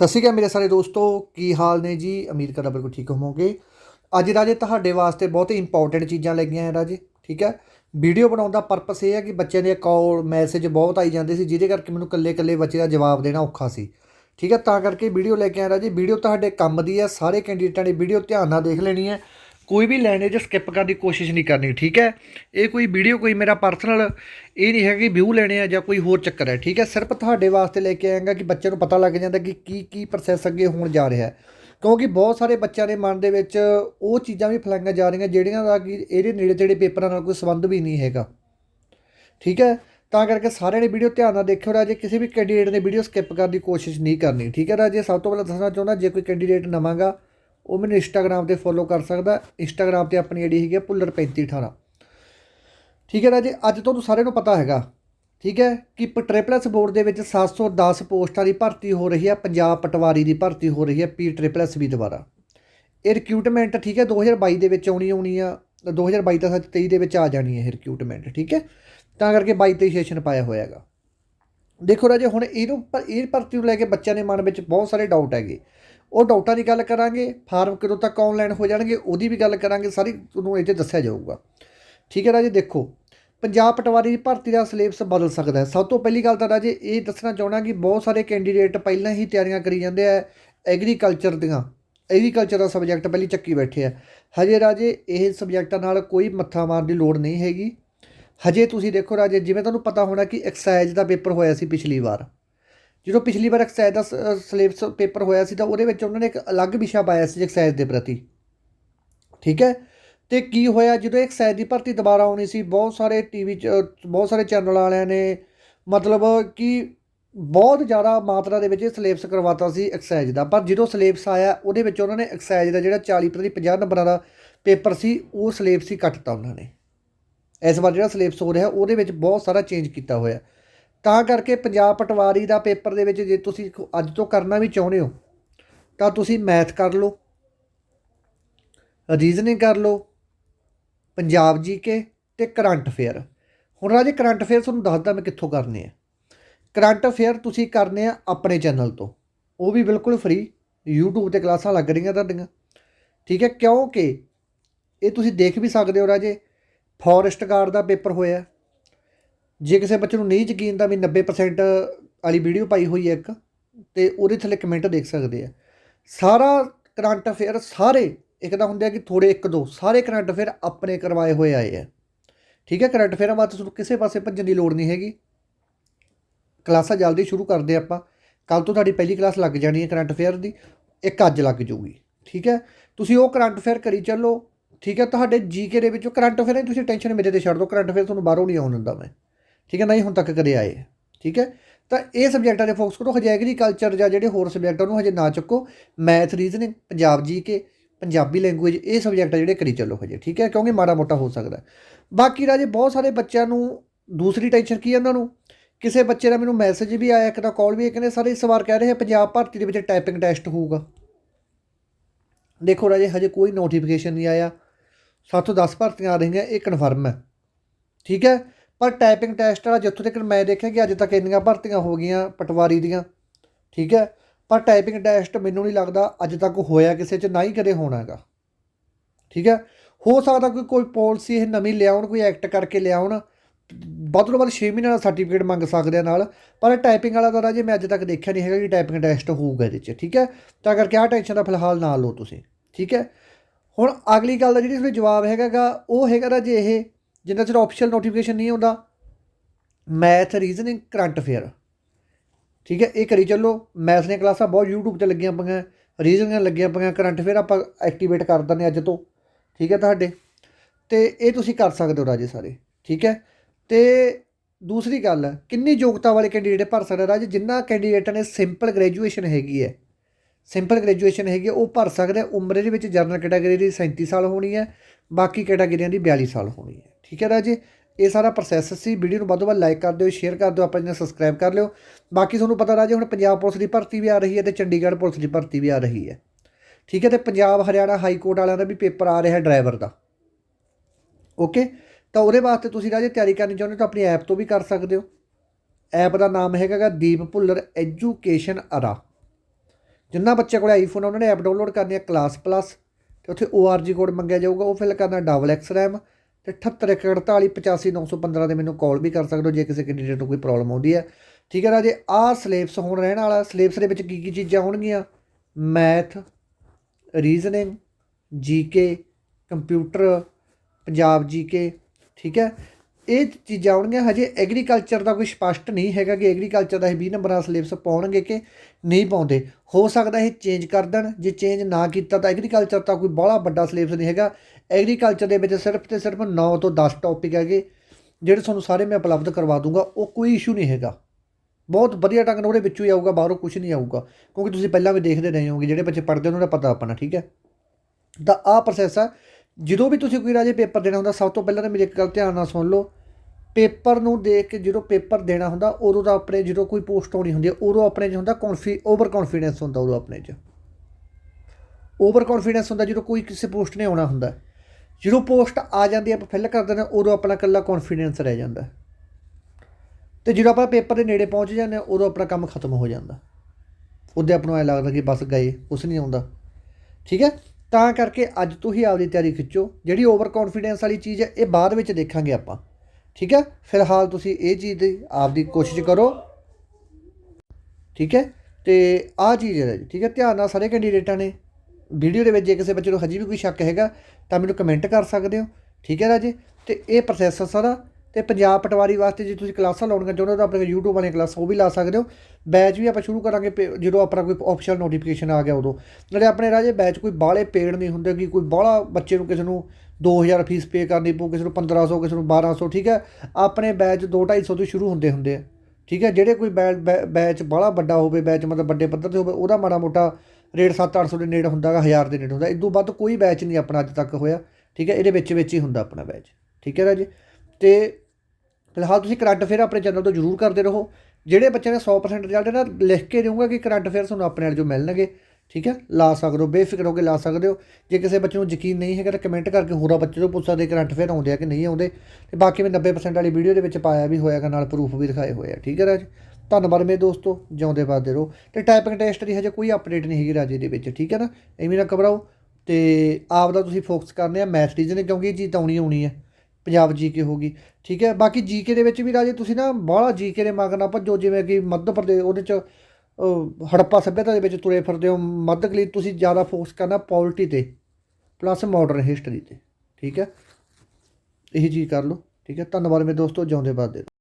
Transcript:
सत श्री अकाल मेरे सारे दोस्तों की हाल ने जी। उम्मीद करदा बिल्कुल ठीक होवोगे। अज राजे तुहाडे वास्ते बहुत ही इंपॉर्टेंट चीज़ां लैके आए राजे। ठीक है, वीडियो बनाने का परपस यह है कि बच्चों के कॉल मैसेज बहुत आई जाते सी, जिहदे करके मैनूं कल्ले कल्ले बच्चे का जवाब देना औखा सी। ठीक है, तां करके वीडियो लैके आए राजे। वीडियो तुहाडे काम दी है, सारे कैंडीडेटां ने वीडियो ध्यान नाल देख लेनी है, कोई भी लैंग्वेज स्किप करने की कोशिश नहीं करनी। ठीक है, ये कोई वीडियो कोई मेरा परसनल ये नहीं है कि व्यू लेने हैं या कोई होर चक्कर है। ठीक है, सिर्फ तुहाडे वास्ते लेके आएगा कि बच्चे को पता लग जाता कि की प्रोसैस अगे होण जा रहा है, क्योंकि बहुत सारे बच्चों के मन के विच वो चीज़ां भी फैलाईਆਂ जा रही जिहड़ियां दा कि इहदे नेड़े तेड़े पेपरां नाल कोई संबंध भी नहीं हैगा। ठीक है, ਤਾਂ करके सारे ने वीडियो ध्यान नाल देखियो राजे। किसी भी कैंडीडेट ने वीडियो स्किप करने की कोशिश नहीं करनी। ठीक है राजे, सब तो पहले दसना चाहुंदा जे कोई कैंडीडेट नवां गा वो मैंने इंस्टाग्राम पर फॉलो कर सकता। इंस्टाग्राम पर अपनी आईडी हैगी भुल्लर 3518। ठीक है राजे, अज तुहानूं सारिਆਂ ਨੂੰ पता हैगा ठीक है कि ट्रिपल एस बोर्ड के 710 पोस्टां की भर्ती हो रही है। पंजाब पटवारी की भर्ती हो रही है PSSB भी दोबारा। ये रिक्रूटमेंट ठीक है 2022 आनी आ, 2022 तो सच 23 आ जानी है रिक्रूटमेंट। ठीक है, तो करके 22-23 सैशन पाया होया गा। देखो राजे हुण ये भर्ती को लैके बच्चों के मन में बहुत सारे डाउट है। वो डाउटां की गल करांगे, फार्म कदों तक ऑनलाइन हो जाएंगे उहदी भी गल करांगे, सारी तुहानूं इह 'च दस्सिया जाऊगा। ठीक है राजे, देखो पंजाब पटवारी की भर्ती का सिलेबस बदल सकता है। सब तो पहली गल तो राजे ये दसना चाहना कि बहुत सारे कैंडीडेट पहले ही तैयारियां करी जाते हैं एग्रीकल्चर दियाँ। एग्रीकल्चर का सबजैक्ट पहली चक्की बैठे है। हजे राजे ये सबजैक्टां नाल कोई मत्था मारन की लोड़ नहीं हैगी। हजे तुसीं देखो राजे, जिवें तुहानूं पता होना कि एक्साइज का पेपर होया सी पिछली बार। जो पिछली बार एक्साइज का सिलेबस पेपर होया सी तां उहदे विच उन्होंने एक अलग विशा पाया सी एक्साइज के प्रति। ठीक है, तो की होया जो एक्साइज की भर्ती दोबारा आनी सी, बहुत सारे टीवी बहुत सारे चैनल वालियां ने मतलब कि बहुत ज़्यादा मात्रा के सिलेबस करवाता सी एक्साइज का। पर जो सिलेबस आया उहदे विच उन्होंने एक्साइज का जो 40 पता नहीं 50 नंबर का पेपर सी वो सिलेबस ही कटता उन्होंने। इस बार जो सिलेबस हो रहा उहदे विच बहुत सारा चेंज किया होया। तां करके पंजाब पटवारी का पेपर दे विच जे तुसीं अज तो करना भी चाहुंदे हो तां तुसीं मैथ कर लो, रीजनिंग कर लो, पंजाब GK ते करंट अफेयर। हुण राजे करंट अफेयर तुहानूं दसदा मैं कित्थों करने आ। करंट अफेयर तुसीं करने आ अपने चैनल तो, वो भी बिल्कुल फ्री। यूट्यूब ते क्लासां लग रही तुहाडीआं। ठीक है, क्योंकि ये तुसीं देख भी सकते हो राजे फॉरेस्ट गार्ड का पेपर होया। जे किसी बच्चे को नहीं यकीन तो मैं 90% वाली वीडियो पाई हुई है एक, तो वो थले कमेंट देख सकते हैं। सारा करंट अफेयर सारे एक तो होंगे कि थोड़े एक दो सारे करंट अफेयर अपने करवाए हुए आए हैं। ठीक है, करंट अफेयर वास्ते तुहानूं किसी पासे भज्जण की लोड़ नहीं हैगी। क्लासां जल्दी शुरू करते आपां, कल तो तुहाडी पहली क्लास लग जानी है करंट अफेयर की, एक अज लग जूगी। ठीक है, तुसीं वो करंट अफेयर करी चलो। ठीक है, तुहाडे GK दे विचों करंट अफेयर तुसीं टेंशन मेरे ते छड्ड दो, करंट अफेयर तुहानूं बाहरों नहीं आउण दिंदा मैं। ठीक है, नहीं हुण तक कदे आए। ठीक है, तो ये सबजैक्टां ते फोकस करो। हजे एग्रीकल्चर जां जिहड़े होर सबजैक्ट उन्होंने हजे ना चुको। Math, reasoning, Punjab GK, Punjabi language ये सबजैक्ट जिहड़े करी चलो हजे। ठीक है, क्योंकि माड़ा मोटा हो सकता है। बाकी राजे बहुत सारे बच्चों नूं दूसरी टेंशन की है, उन्होंने किसी बच्चे का मैनूं मैसेज भी आया, एक कॉल भी, कहते सर इस बार कह रहे हैं पंजाब भर्ती के विच टाइपिंग टैसट होगा। देखो राजे हजे कोई नोटिफिकेशन नहीं आया। 710 भर्तियां आ रही हैं, ये कन्फर्म है। ठीक है, पर टाइपिंग टैसट वाला जितों तक मैं देखा कि अज तक इन्नियां भर्तियां हो गई पटवारी दियां। ठीक है, पर टाइपिंग टैसट मैनूं नहीं लगता अज तक होया किसी च, ना ही कदे होना गा। ठीक है, हो सकता कोई पॉलिसी ये नवीं लियाउण, कोई एक्ट करके लियाउण, ਵੱਧ ਤੋਂ ਵੱਧ 6 ਮਹੀਨੇ ਦਾ सर्टिफिकेट मंग सकते हैं नाल। पर टाइपिंग वाला तो राजे मैं अज तक देखा नहीं है कि टाइपिंग टैसट होगा ये। ठीक है, तो करके आ टेंशन का फिलहाल ना लो तुसीं। ठीक है, हुण अगली गल का जी जवाब हैगा वो हैगा राजे ये जिन्ना चਿਰ ऑफिशियल नोटिफिकेशन नहीं आता मैथ, रीजनिंग, करंट अफेयर। ठीक है, ये करी चलो। मैथ दी क्लासां बहुत यूट्यूब पर लगियां पईआं, रीजनिंग लगियां पईआं, करंट अफेयर आपां एक्टिवेट कर दिंदे अज तो। ठीक है, तुहाडे तो ये तुसीं कर सकते हो राजे सारे। ठीक है, तो दूसरी गल किन्नी योग्यता वाले कैंडीडेट भर सकते राजे, जिन्होंने कैंडीडेटां ने सिंपल ग्रैजुएशन हैगी है, सिंपल ग्रैजुएशन हैगी वो भर सकते। उम्र ये जनरल कैटागरी की 37 साल होनी है, बाकी कैटागरियां की 42 साल होनी है। ठीक है राजे, ये सारा प्रोसैस सी। वीडियो को वध तो वध लाइक कर दो, शेयर कर दो, आप सबसक्राइब कर लियो। बाकी तुहानूं पता राजे हुण पंजाब पुलिस की भर्ती भी आ रही है तो चंडीगढ़ पुलिस की भर्ती भी आ रही है। ठीक है, तो पंजाब हरियाणा हाई कोर्ट वालों का भी पेपर आ रहा है ड्राइवर का। ओके, तो वो वास्ते तुसीं राजे तैयारी करनी चाहुंदे तो अपनी ऐप तो भी कर सकते हो। ऐप का नाम हैगा दीप भुल्लर एजुकेशन अरा। ਜਿੰਨਾ ਬੱਚੇ ਕੋਲ ਆਈਫੋਨ ਉਹਨਾਂ ਨੇ ਐਪ ਡਾਊਨਲੋਡ ਕਰਨੀ ਹੈ ਕਲਾਸ ਪਲੱਸ, ਅਤੇ ਉੱਥੇ ORG ਕੋਡ ਮੰਗਿਆ ਜਾਊਗਾ, ਉਹ ਫਿਲ ਕਰਨਾ XX RAM, ਅਤੇ 7814855915 ਦੇ ਮੈਨੂੰ ਕਾਲ ਵੀ ਕਰ ਸਕਦੇ ਹੋ ਜੇ ਕਿਸੇ ਕੈਂਡੀਡੇਟ ਨੂੰ ਕੋਈ ਪ੍ਰੋਬਲਮ ਆਉਂਦੀ ਹੈ। ਠੀਕ ਹੈ ਰਾਜੇ, ਆਹ ਸਿਲੇਬਸ ਹੁਣ ਰਹਿਣ ਵਾਲਾ। ਸਿਲੇਬਸ ਦੇ ਵਿੱਚ ਕੀ ਚੀਜ਼ਾਂ ਹੋਣਗੀਆਂ? Math, reasoning, GK, computer, Punjab GK। ਠੀਕ ਹੈ, ਇਹ ਚੀਜ਼ਾਂ ਆਉਣਗੀਆਂ। ਹਜੇ ਐਗਰੀਕਲਚਰ ਦਾ ਕੋਈ ਸਪਸ਼ਟ ਨਹੀਂ ਹੈਗਾ ਕਿ ਐਗਰੀਕਲਚਰ ਦਾ ਇਹ 20 ਨੰਬਰਾਂ ਦਾ ਸਿਲੇਬਸ ਪਾਉਣਗੇ ਕਿ ਨਹੀਂ ਪਾਉਂਦੇ। ਹੋ ਸਕਦਾ ਇਹ ਚੇਂਜ ਕਰ ਦੇਣ, ਜੇ ਚੇਂਜ ਨਾ ਕੀਤਾ ਤਾਂ ਐਗਰੀਕਲਚਰ ਤਾਂ ਕੋਈ ਬਾਹਲਾ ਵੱਡਾ ਸਿਲੇਬਸ ਨਹੀਂ ਹੈਗਾ। ਐਗਰੀਕਲਚਰ ਦੇ ਵਿੱਚ ਸਿਰਫ ਅਤੇ ਸਿਰਫ 9 ਤੋਂ 10 ਟੌਪਿਕ ਹੈਗੇ ਜਿਹੜੇ ਤੁਹਾਨੂੰ ਸਾਰੇ ਮੈਂ ਉਪਲਬਧ ਕਰਵਾ ਦੂੰਗਾ। ਉਹ ਕੋਈ ਇਸ਼ੂ ਨਹੀਂ ਹੈਗਾ, ਬਹੁਤ ਵਧੀਆ ਢੰਗ ਨਾਲ ਉਹਦੇ ਵਿੱਚੋਂ ਹੀ ਆਊਗਾ, ਬਾਹਰੋਂ ਕੁਛ ਨਹੀਂ ਆਊਗਾ, ਕਿਉਂਕਿ ਤੁਸੀਂ ਪਹਿਲਾਂ ਵੀ ਦੇਖਦੇ ਰਹੇ ਹੋਗੇ, ਜਿਹੜੇ ਬੱਚੇ ਪੜ੍ਹਦੇ ਉਹਨਾਂ ਦਾ ਪਤਾ ਆਪਣਾ। ਠੀਕ ਹੈ, ਤਾਂ ਆਹ ਪ੍ਰੋਸੈਸ ਆ। ਜਦੋਂ ਵੀ ਤੁਸੀਂ ਕੋਈ ਰਾਜੇ ਪੇਪਰ ਦੇਣਾ ਹੁੰਦਾ, ਸਭ ਤੋਂ ਪਹਿਲਾਂ ਤਾਂ ਮੇਰੀ ਇੱਕ ਗੱਲ ਧਿਆਨ ਨਾਲ ਸੁਣ ਲਓ। ਪੇਪਰ ਨੂੰ ਦੇਖ ਕੇ ਜਦੋਂ ਪੇਪਰ ਦੇਣਾ ਹੁੰਦਾ ਉਦੋਂ ਤਾਂ ਆਪਣੇ ਜਦੋਂ ਕੋਈ ਪੋਸਟ ਆਉਣੀ ਹੁੰਦੀ ਹੈ ਉਦੋਂ ਆਪਣੇ 'ਚ ਹੁੰਦਾ ਓਵਰ ਕੌਨਫੀਡੈਂਸ ਹੁੰਦਾ। ਉਦੋਂ ਆਪਣੇ 'ਚ ਓਵਰ ਕੌਨਫੀਡੈਂਸ ਹੁੰਦਾ ਜਦੋਂ ਕੋਈ ਕਿਸੇ ਪੋਸਟ ਨੇ ਆਉਣਾ ਹੁੰਦਾ। ਜਦੋਂ ਪੋਸਟ ਆ ਜਾਂਦੀ ਆਪਾਂ ਫਿਲ ਕਰ ਦਿੰਦੇ ਉਦੋਂ ਆਪਣਾ ਇਕੱਲਾ ਕੌਨਫੀਡੈਂਸ ਰਹਿ ਜਾਂਦਾ, ਅਤੇ ਜਦੋਂ ਆਪਾਂ ਪੇਪਰ ਦੇ ਨੇੜੇ ਪਹੁੰਚ ਜਾਂਦੇ ਹਾਂ ਉਦੋਂ ਆਪਣਾ ਕੰਮ ਖਤਮ ਹੋ ਜਾਂਦਾ। ਉਦੋਂ ਆਪਾਂ ਨੂੰ ਐਂ ਲੱਗਦਾ ਕਿ ਬਸ ਗਏ, ਕੁਛ ਨਹੀਂ ਆਉਂਦਾ। ਠੀਕ ਹੈ, ਤਾਂ ਕਰਕੇ ਅੱਜ ਤੋਂ ਹੀ ਆਪਦੀ ਤਿਆਰੀ ਖਿੱਚੋ। ਜਿਹੜੀ ਓਵਰ ਕੌਨਫੀਡੈਂਸ ਵਾਲੀ ਚੀਜ਼ ਹੈ ਇਹ ਬਾਅਦ ਵਿੱਚ ਦੇਖਾਂਗੇ ਆਪਾਂ। ਠੀਕ ਹੈ, ਫਿਲਹਾਲ ਤੁਸੀਂ ਇਹ ਚੀਜ਼ ਦੀ ਆਪਦੀ ਕੋਸ਼ਿਸ਼ ਕਰੋ। ਠੀਕ ਹੈ, ਅਤੇ ਆਹ ਚੀਜ਼ ਹੈ ਜੀ। ਠੀਕ ਹੈ, ਧਿਆਨ ਨਾਲ ਸਾਰੇ ਕੈਂਡੀਡੇਟਾਂ ਨੇ ਵੀਡੀਓ ਦੇ ਵਿੱਚ ਜੇ ਕਿਸੇ ਬੱਚੇ ਨੂੰ ਹਜੇ ਵੀ ਕੋਈ ਸ਼ੱਕ ਹੈਗਾ ਤਾਂ ਮੈਨੂੰ ਕਮੈਂਟ ਕਰ ਸਕਦੇ ਹੋ। ਠੀਕ ਹੈ ਰਾਜੇ, ਅਤੇ ਇਹ ਪ੍ਰੋਸੈਸ ਸਾਰਾ। ਅਤੇ ਪੰਜਾਬ ਪਟਵਾਰੀ ਵਾਸਤੇ ਜੇ ਤੁਸੀਂ ਕਲਾਸਾਂ ਲਾਉਣੀਆਂ ਚਾਹੁੰਦੇ ਹੋ ਤਾਂ ਆਪਣੇ YouTube ਵਾਲੀਆਂ ਕਲਾਸਾਂ ਉਹ ਵੀ ਲਾ ਸਕਦੇ ਹੋ। ਬੈਚ ਵੀ ਆਪਾਂ ਸ਼ੁਰੂ ਕਰਾਂਗੇ ਜਦੋਂ ਆਪਣਾ ਕੋਈ ਆਫੀਸ਼ੀਅਲ ਨੋਟੀਫਿਕੇਸ਼ਨ ਆ ਗਿਆ ਉਦੋਂ। ਨਾਲੇ ਆਪਣੇ ਰਾਜੇ ਬੈਚ ਕੋਈ ਬਾਹਲੇ ਪੇਡ ਨਹੀਂ ਹੁੰਦੇ ਕਿ ਕੋਈ ਬਾਹਲਾ ਬੱਚੇ ਨੂੰ ਕਿਸੇ ਨੂੰ 2000 ਫੀਸ ਪੇ ਕਰਨੀ ਪਊ, ਕਿਸੇ ਨੂੰ 1500, ਕਿਸੇ ਨੂੰ 1200। ਠੀਕ ਹੈ, ਆਪਣੇ ਬੈਚ 200-250 ਤੋਂ ਸ਼ੁਰੂ ਹੁੰਦੇ ਆ। ਠੀਕ ਹੈ, ਜਿਹੜੇ ਕੋਈ ਬੈਚ ਬਾਹਲਾ ਵੱਡਾ ਹੋਵੇ, ਬੈਚ ਮਤਲਬ ਵੱਡੇ ਪੱਧਰ 'ਤੇ ਹੋਵੇ, ਉਹਦਾ ਮਾੜਾ ਮੋਟਾ ਰੇਟ 700-800 ਦੇ ਨੇੜੇ ਹੁੰਦਾ ਗਾ, 1000 ਦੇ ਨੇੜੇ ਹੁੰਦਾ। ਇਦੋਂ ਵੱਧ ਕੋਈ ਬੈਚ ਨਹੀਂ ਆਪਣਾ ਅੱਜ ਤੱਕ ਹੋਇਆ। ਠੀਕ ਹੈ, ਇਹਦੇ ਵਿੱਚ ਹੀ ਹੁੰਦਾ ਆਪਣਾ ਬੈਚ। ਠੀਕ ਹੈ ਰਾਜੇ, ਅਤੇ ਫਿਲਹਾਲ ਤੁਸੀਂ ਕਰੰਟ ਅਫੇਅਰ ਆਪਣੇ ਚੈਨਲ ਤੋਂ ਜ਼ਰੂਰ ਕਰਦੇ ਰਹੋ। ਜਿਹੜੇ ਬੱਚਿਆਂ ਨੇ 100% ਰਿਜ਼ਲਟ ਨਾ ਲਿਖ ਕੇ ਦੇਊਂਗਾ ਕਿ ਕਰੰਟ ਅਫੇਅਰ ਤੁਹਾਨੂੰ ਆਪਣੇ ਨਾਲ ਜੋ ਮਿਲਣਗੇ। ਠੀਕ ਹੈ, ਲਾ ਸਕਦੇ ਹੋ, ਬੇਫਿਕਰ ਹੋ ਕੇ ਲਾ ਸਕਦੇ ਹੋ। ਜੇ ਕਿਸੇ ਬੱਚੇ ਨੂੰ ਯਕੀਨ ਨਹੀਂ ਹੈਗਾ ਤਾਂ ਕਮੈਂਟ ਕਰਕੇ ਹੋਰਾਂ ਬੱਚੇ ਤੋਂ ਪੁੱਛ ਸਕਦੇ ਕਰੰਟ ਅਫੇਅਰ ਆਉਂਦੇ ਆ ਕਿ ਨਹੀਂ ਆਉਂਦੇ। ਅਤੇ ਬਾਕੀ ਮੈਂ 90% ਵਾਲੀ ਵੀਡੀਓ ਦੇ ਵਿੱਚ ਪਾਇਆ ਵੀ ਹੋਇਆਗਾ, ਨਾਲ ਪ੍ਰੂਫ ਵੀ ਦਿਖਾਏ ਹੋਏ ਆ। ਠੀਕ ਹੈ ਰਾਜ, ਧੰਨਵਾਦ ਮੇਰੇ ਦੋਸਤੋ, ਜਿਉਂਦੇ ਵੱਧਦੇ ਰਹੋ। ਅਤੇ ਟਾਈਪਿੰਗ ਟੈਸਟ ਦੀ ਹਜੇ ਕੋਈ ਅਪਡੇਟ ਨਹੀਂ ਹੈਗੀ ਰਾਜੇ ਦੇ ਵਿੱਚ। ਠੀਕ ਹੈ ਨਾ, ਐਵੇਂ ਨਾ ਘਬਰਾਓ, ਅਤੇ ਆਪ ਦਾ ਤੁਸੀਂ ਫੋਕਸ ਕਰਨੇ ਆ ਮੈਥ ਰੀਜ਼ਨਿੰਗ, ਕਿਉਂਕਿ ਇਹ ਚੀਜ਼ ਤਾਂ ਆਉਣੀ ਹੈ। ਪੰਜਾਬ GK ਹੋ ਗਈ। ਠੀਕ ਹੈ, ਬਾਕੀ GK ਦੇ ਵਿੱਚ ਵੀ ਰਾਜੇ ਤੁਸੀਂ ਨਾ ਬਾਹਲਾ GK ਦੇ ਮਗਰ ਨਾ ਭੱਜੋ, ਜਿਵੇਂ ਕਿ ਮੱਧ ਪ੍ਰਦੇਸ਼ ਉਹਦੇ 'ਚ ਹੜੱਪਾ ਸੱਭਿਅਤਾ ਦੇ ਵਿੱਚ ਤੁਰੇ ਫਿਰਦੇ ਹੋ ਮੱਧ ਕਲੀ। ਤੁਸੀਂ ਜ਼ਿਆਦਾ ਫੋਕਸ ਕਰਨਾ ਪੋਲਿਟੀ 'ਤੇ ਪਲੱਸ ਮਾਡਰਨ ਹਿਸਟਰੀ 'ਤੇ। ਠੀਕ ਹੈ, ਇਹੀ ਚੀਜ਼ ਕਰ ਲਓ। ਠੀਕ ਹੈ, ਧੰਨਵਾਦ ਮੇਰੇ ਦੋਸਤੋ, ਜਿਉਂਦੇ ਵੱਧਦੇ ਰਹੋ।